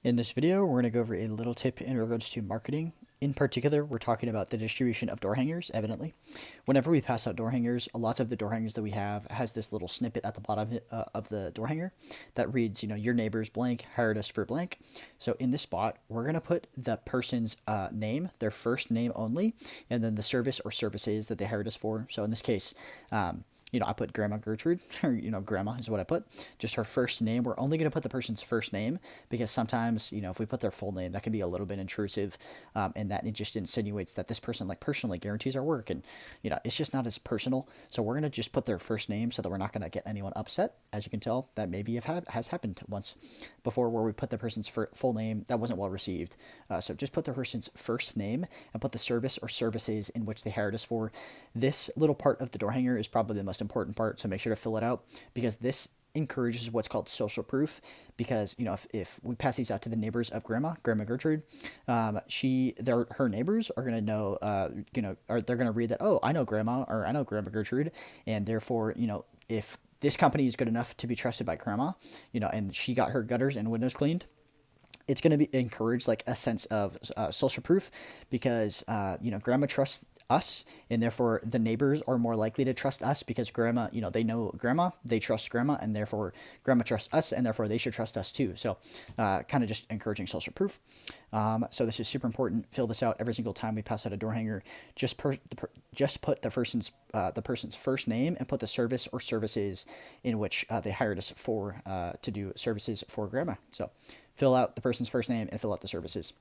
In this video, we're going to go over a little tip in regards to marketing. In particular, we're talking about the distribution of door hangers, evidently. Whenever we pass out door hangers, lots of the door hangers that we have has this little snippet at the bottom of the door hanger that reads, your neighbors blank hired us for blank. So in this spot, we're going to put the person's name, their first name only, and then the service or services that they hired us for. So in this case, I put Grandma Gertrude, or, Grandma is what I put, just her first name. We're only going to put the person's first name because sometimes, if we put their full name, that can be a little bit intrusive. And that it just insinuates that this person, personally guarantees our work. And, it's just not as personal. So we're going to just put their first name so that we're not going to get anyone upset. As you can tell, that maybe has happened once before where we put the person's full name. That wasn't well received. So just put the person's first name and put the service or services in which they hired us for. This little part of the door hanger is probably the most important part, so make sure to fill it out because this encourages what's called social proof. Because if we pass these out to the neighbors of Grandma Gertrude, her neighbors are gonna know, or they're gonna read that, oh, I know Grandma, or I know Grandma Gertrude, and therefore if this company is good enough to be trusted by Grandma, and she got her gutters and windows cleaned, it's going to be encourage a sense of social proof because Grandma trusts us, and therefore the neighbors are more likely to trust us because Grandma, they know Grandma, they trust Grandma, and therefore Grandma trusts us, and therefore they should trust us too. So kind of just encouraging social proof. So this is super important. Fill this out every single time we pass out a door hanger. Just put the person's first name and put the service or services in which they hired us for to do services for Grandma. So fill out the person's first name and fill out the services.